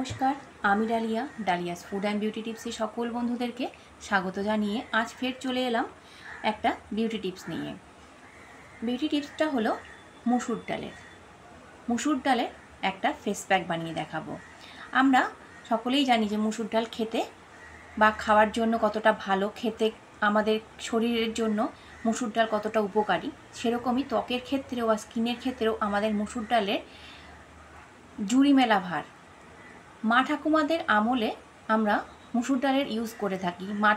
নমস্কার, আমি Dalia's food and beauty টিপসে সকল বন্ধুদেরকে স্বাগত জানিয়ে আজ ফের চলে এলাম একটা বিউটি টিপস নিয়ে। বিউটি টিপসটা হলো মুসুর ডালের একটা ফেস প্যাক বানিয়ে দেখাবো। আমরা সকলেই জানি যে মুসুর ডাল খেতে বা খাওয়ার জন্য কতটা ভালো, খেতে আমাদের শরীরের জন্য মুসুর ডাল কতটা উপকারী। সেরকমই ত্বকের ক্ষেত্রেও বা স্কিনের ক্ষেত্রেও আমাদের মুসুর ডালের জুড়ি মেলা ভার। মা ঠাকুমাদের আমলে আমরা মুসুর ডালের ইউজ করে থাকি। মা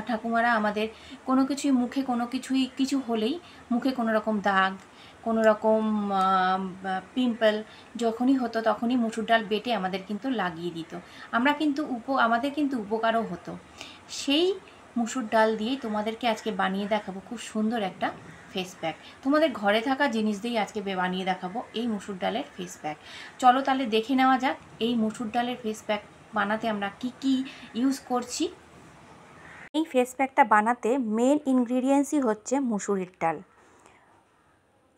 ঠাকুমারা আমাদের কোনো কিছুই মুখে কিছু হলেই মুখে কোনো রকম দাগ, কোনো রকম পিম্পল যখনই হতো তখনই মুসুর ডাল বেটে আমাদের কিন্তু লাগিয়ে দিত। আমাদের কিন্তু উপকারও হতো। সেই মুসুর ডাল দিয়েই তোমাদেরকে আজকে বানিয়ে দেখাবো খুব সুন্দর একটা ফেস প্যাক। তোমাদের ঘরে থাকা জিনিস দিয়েই আজকে বানিয়ে দেখাবো এই মুসুর ডালের ফেস প্যাক। চলো তাহলে দেখে নেওয়া যাক এই মুসুর ডালের ফেস প্যাক বানাতে আমরা কি ইউজ করছি। এই ফেস প্যাকটা বানাতে মেন ইনগ্রিডিয়েন্টসই হচ্ছে মুসুরির ডাল।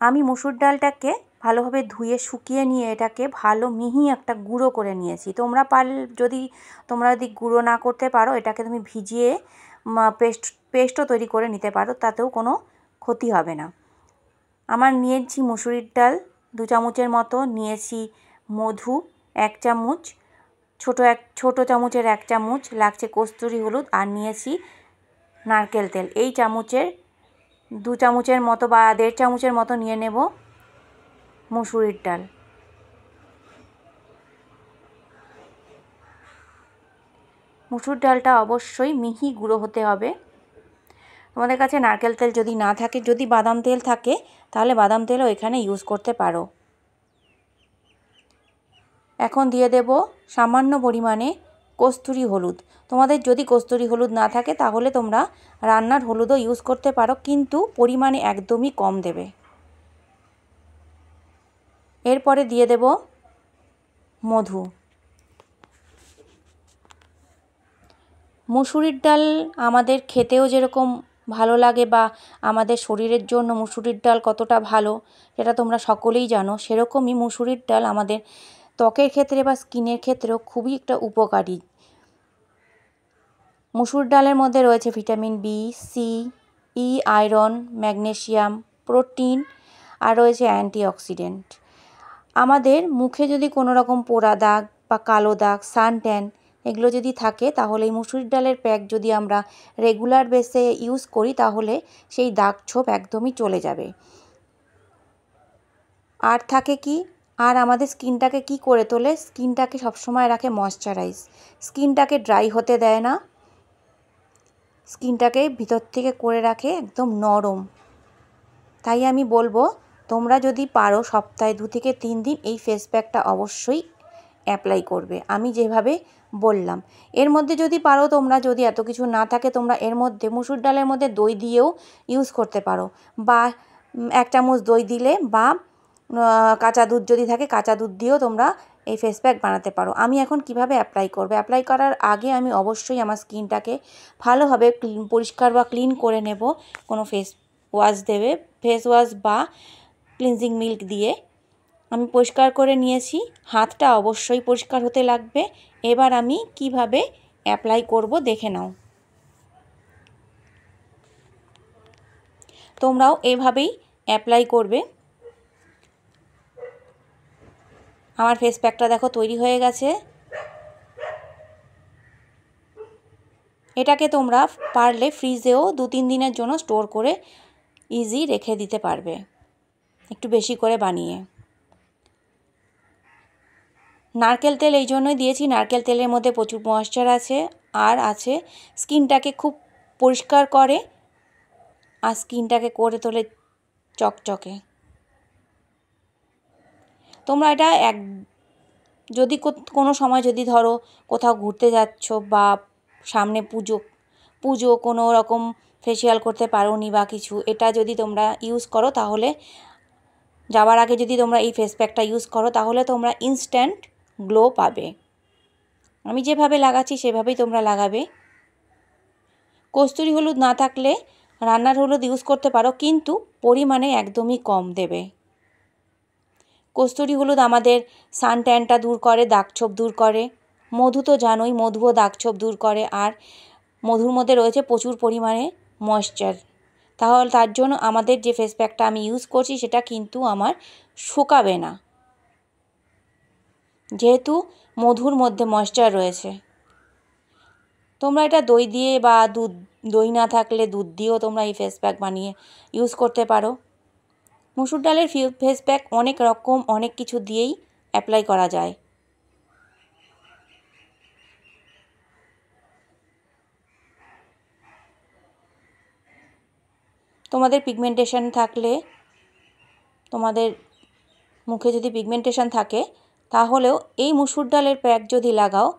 আমি মুসুর ডালটাকে ভালোভাবে ধুয়ে শুকিয়ে নিয়ে এটাকে ভালো মিহি একটা গুঁড়ো করে নিয়েছি। যদি গুঁড়ো না করতে পারো, এটাকে তুমি ভিজিয়ে পেস্টও তৈরি করে নিতে পারো, তাতেও কোনো ক্ষতি হবে না। আমার নিয়েছি মুসুরির ডাল 2 চামচের মতো, নিয়েছি মধু 1 চামচ, ছোট চামচের 1 চামচ লাগছে কস্তুরি হলুদ, আর নিয়েছি নারকেল তেল। এই চামচের 2 চামচের মতো বা 1.5 চামচের মতো নিয়ে নেব মুসুরির ডাল। মুসুর ডালটা অবশ্যই মিহি গুঁড়ো হতে হবে। তোমাদের কাছে নারকেল তেল যদি না থাকে, যদি বাদাম তেল থাকে তাহলে বাদাম তেলও এখানে ইউজ করতে পারো। এখন দিয়ে দেব সামান্য পরিমাণে কস্তুরি হলুদ। তোমাদের যদি কস্তুরি হলুদ না থাকে তাহলে তোমরা রান্নার হলুদও ইউজ করতে পারো, কিন্তু পরিমাণে একদমই কম দেবে। এরপরে দিয়ে দেব মধু। মুসুরির ডাল আমাদের খেতেও যেরকম ভালো লাগে বা আমাদের শরীরের জন্য মুসুরির ডাল কতটা ভালো সেটা তোমরা সকলেই জানো, সেরকমই মুসুরির ডাল আমাদের ত্বকের ক্ষেত্রে বা স্কিনের ক্ষেত্রেও খুবই একটা উপকারী। মুসুর ডালের মধ্যে রয়েছে ভিটামিন বি, সি, ই, আয়রন, ম্যাগনেসিয়াম, প্রোটিন, আর রয়েছে অ্যান্টিঅক্সিডেন্ট। আমাদের মুখে যদি কোনো রকম পোড়া দাগ বা কালো দাগ, সানট্যান এগুলো যদি থাকে তাহলে এই মুসুরির ডালের প্যাক যদি আমরা রেগুলার বেসে ইউজ করি তাহলে সেই দাগ ছোপ একদমই চলে যাবে। আর থাকে কি, আর আমাদের স্কিনটাকে কি করে তোলে, স্কিনটাকে সবসময় রাখে ময়শ্চারাইজ, স্কিনটাকে ড্রাই হতে দেয় না, স্কিনটাকে ভিতর থেকে করে রাখে একদম নরম। তাই আমি বলবো তোমরা যদি পারো সপ্তাহে 2 থেকে 3 দিন এই ফেস প্যাকটা অবশ্যই অ্যাপ্লাই করবে আমি যেভাবে বললাম। এর মধ্যে যদি পারো তোমরা, যদি এত কিছু না থাকে তোমরা এর মধ্যে মুসুর ডালের মধ্যে দই দিয়েও ইউজ করতে পারো, বা 1 চামচ দই দিলে, বা কাঁচা দুধ যদি থাকে কাঁচা দুধ দিয়েও তোমরা এই ফেস প্যাক বানাতে পারো। আমি এখন কিভাবে অ্যাপ্লাই করবে, অ্যাপ্লাই করার আগে আমি অবশ্যই আমার স্কিনটাকে ভালোভাবে পরিষ্কার বা ক্লিন করে নেব। কোনো ফেস ওয়াশ বা ক্লিনজিং মিল্ক দিয়ে আমি পরিষ্কার করে নিয়েছি। হাতটা অবশ্যই পরিষ্কার হতে লাগবে। এবার আমি কিভাবে অ্যাপ্লাই করব দেখে নাও। তোমরাও এভাবেই অ্যাপ্লাই করবে। আমার ফেস প্যাকটা দেখো তৈরি হয়ে গেছে। এটাকে তোমরা পারলে ফ্রিজেও 2-3 দিনের জন্য স্টোর করে ইজি রেখে দিতে পারবে, একটু বেশি করে বানিয়ে। নারকেল তেল এই জন্যই দিয়েছি, নারকেল তেলের মধ্যে প্রচুর ময়েশ্চার আছে, আর আছে স্কিনটাকে খুব পরিষ্কার করে আর স্কিনটাকে করে তোলে চকচকে। তোমরা এটা যদি কোনো সময় যদি ধরো কোথাও ঘুরতে যাচ্ছ বা সামনে পুজো কোনো রকম ফেসিয়াল করতে পারোনি বা কিছু, এটা যদি তোমরা ইউজ করো তাহলে যাওয়ার আগে যদি তোমরা এই ফেস প্যাকটা ইউজ করো তাহলে তোমরা ইনস্ট্যান্ট গ্লো পাবে। আমি যেভাবে লাগাচ্ছি সেভাবেই তোমরা লাগাবে। কস্তুরি হলুদ না থাকলে রান্নার হলুদ ইউজ করতে পারো, কিন্তু পরিমাণে একদমই কম দেবে। কস্তুরি হলুদ আমাদের সানট্যানটা দূর করে, দাগছোপ দূর করে, মধু তো জানোই, মধুও দাগছোপ দূর করে, আর মধুর মধ্যে রয়েছে প্রচুর পরিমাণে ময়েশ্চার। তাহলে তার জন্য আমাদের যে ফেস প্যাকটা আমি ইউজ করছি সেটা কিন্তু আমার শুকাবে না, যেহেতু মধুর মধ্যে ময়েশ্চার রয়েছে। তোমরা এটা দই দিয়ে বা দই না থাকলে দুধ দিয়েও তোমরা এই ফেস প্যাক বানিয়ে ইউজ করতে পারো। মুসুর ডালের ফেস প্যাক অনেক রকম অনেক কিছু দিয়েই অ্যাপ্লাই করা যায়। তোমাদের পিগমেন্টেশন থাকলে, তোমাদের মুখে যদি পিগমেন্টেশন থাকে তাহলেও এই মুসুর ডালের প্যাক যদি লাগাও,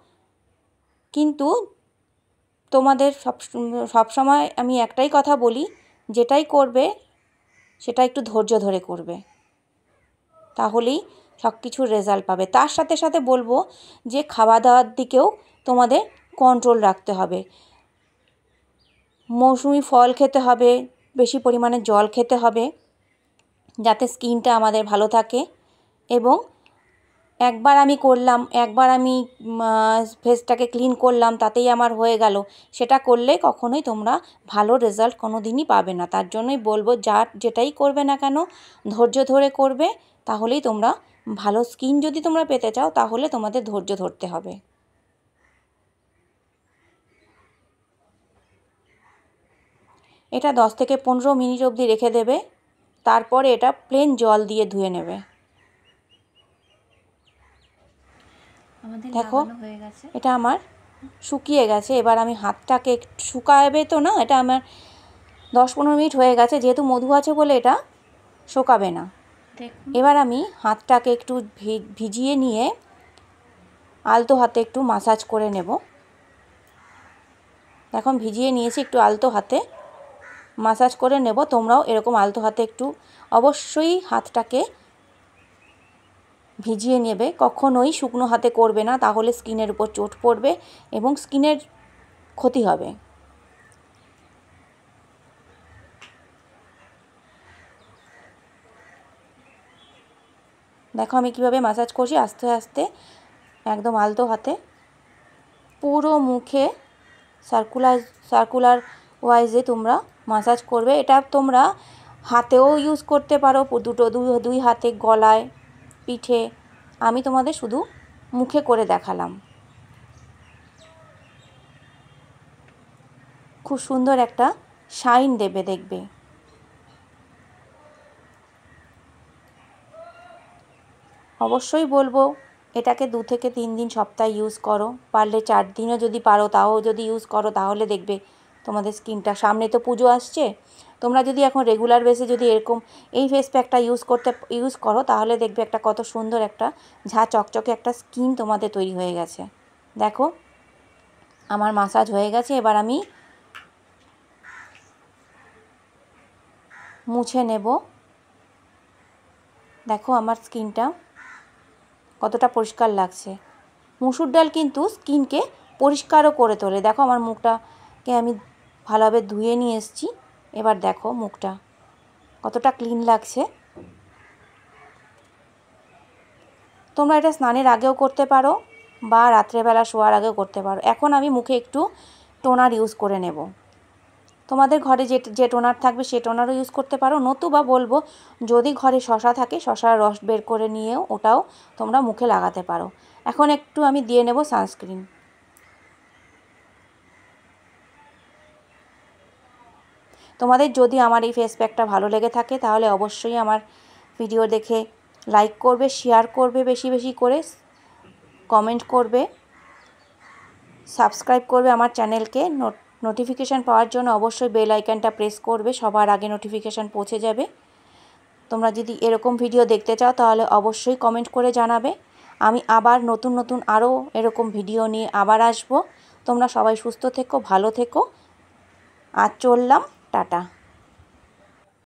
কিন্তু তোমাদের সবসময় আমি একটাই কথা বলি, যেটাই করবে সেটা একটু ধৈর্য ধরে করবে, তাহলেই সব কিছুর রেজাল্ট পাবে। তার সাথে সাথে বলবো যে খাওয়া দাওয়ার দিকেও তোমাদের কন্ট্রোল রাখতে হবে। মৌসুমি ফল খেতে হবে, বেশি পরিমাণে জল খেতে হবে, যাতে স্কিনটা আমাদের ভালো থাকে। এবং একবার আমি করলাম, একবার আমি ফেসটাকে ক্লিন করলাম, তাতেই আমার হয়ে গেল, সেটা করলে কখনোই তোমরা ভালো রেজাল্ট কোনো দিনই পাবে না। তার জন্যই বলবো যেটাই করবে না কেন ধৈর্য ধরে করবে, তাহলেই তোমরা ভালো স্কিন যদি তোমরা পেতে চাও তাহলে তোমাদের ধৈর্য ধরতে হবে। এটা 10 থেকে 15 মিনিট অবধি রেখে দেবে, তারপরে এটা প্লেন জল দিয়ে ধুয়ে নেবে। দেখো এটা আমার শুকিয়ে গেছে। এবার আমি হাতটাকে শুকাবে তো না, এটা আমার 10-15 মিনিট হয়ে গেছে, যেহেতু মধু আছে বলে এটা শুকাবে না। এবার আমি হাতটাকে একটু ভিজিয়ে নিয়ে আলতো হাতে একটু মাসাজ করে নেব। এখন ভিজিয়ে নিয়েছি, একটু আলতো হাতে মাসাজ করে নেব। তোমরাও এরকম আলতো হাতে একটু অবশ্যই হাতটাকে ভিজিয়ে নেবে, কখনোই শুকনো হাতে করবে না, তাহলে স্কিনের উপর চোট পড়বে এবং স্কিনের ক্ষতি হবে। দেখো আমি কিভাবে মাসাজ করছি, আস্তে আস্তে একদম আলতো হাতে পুরো মুখে সার্কুলার ওয়াইজে তোমরা মাসাজ করবে। এটা তোমরা হাতেও ইউজ করতে পারো, দুই হাতে, গলায়, পিঠে। আমি তোমাদের শুধু মুখে করে দেখালাম। খুব সুন্দর একটা শাইন দেবে, দেখবে। অবশ্যই বলবো এটাকে 2 থেকে 3 দিন সপ্তাহে ইউজ করো, পারলে 4 দিনও যদি পারো তাও যদি ইউজ করো, তাহলে দেখবে তোমাদের স্কিনটা, সামনে তো পুজো আসছে, তোমরা যদি এখন রেগুলার বেসে যদি এরকম এই ফেস প্যাকটা ইউজ করো, তাহলে দেখবে একটা কত সুন্দর একটা চকচকে একটা স্কিন তোমাদের তৈরি হয়ে গেছে। দেখো আমার মাসাজ হয়ে গেছে, এবার আমি মুছে নেব। দেখো আমার স্কিনটা কতটা পরিষ্কার লাগছে। মুসুর ডাল কিন্তু স্কিনকে পরিষ্কারও করে তোলে। দেখো আমার মুখটাকে আমি ভালোভাবে ধুয়ে নিয়ে এসেছি, এবার দেখো মুখটা কতটা ক্লিন লাগছে। তোমরা এটা স্নানের আগেও করতে পারো বা রাত্রেবেলা শোয়ার আগেও করতে পারো। এখন আমি মুখে একটু টোনার ইউজ করে নেব। তোমাদের ঘরে যে টোনার থাকবে সে টোনারও ইউজ করতে পারো, নতুবা বলবো যদি ঘরে শসা থাকে শসার রস বের করে নিয়েও ওটাও তোমরা মুখে লাগাতে পারো। এখন একটু আমি দিয়ে নেব সানস্ক্রিন। তোমাদের যদি আমার এই ফেস প্যাকটা ভালো লেগে থাকে তাহলে অবশ্যই আমার ভিডিও দেখে লাইক করবে, শেয়ার করবে, বেশি বেশি করে কমেন্ট করবে, সাবস্ক্রাইব করবে আমার চ্যানেলকে। নোটিফিকেশান পাওয়ার জন্য অবশ্যই বেল আইকনটা প্রেস করবে, সবার আগে নোটিফিকেশান পৌঁছে যাবে। তোমরা যদি এরকম ভিডিও দেখতে চাও তাহলে অবশ্যই কমেন্ট করে জানাবে। আমি আবার নতুন আরও এরকম ভিডিও নিয়ে আবার আসব। তোমরা সবাই সুস্থ থেকো, ভালো থেকো। আজ চললাম, টাটা।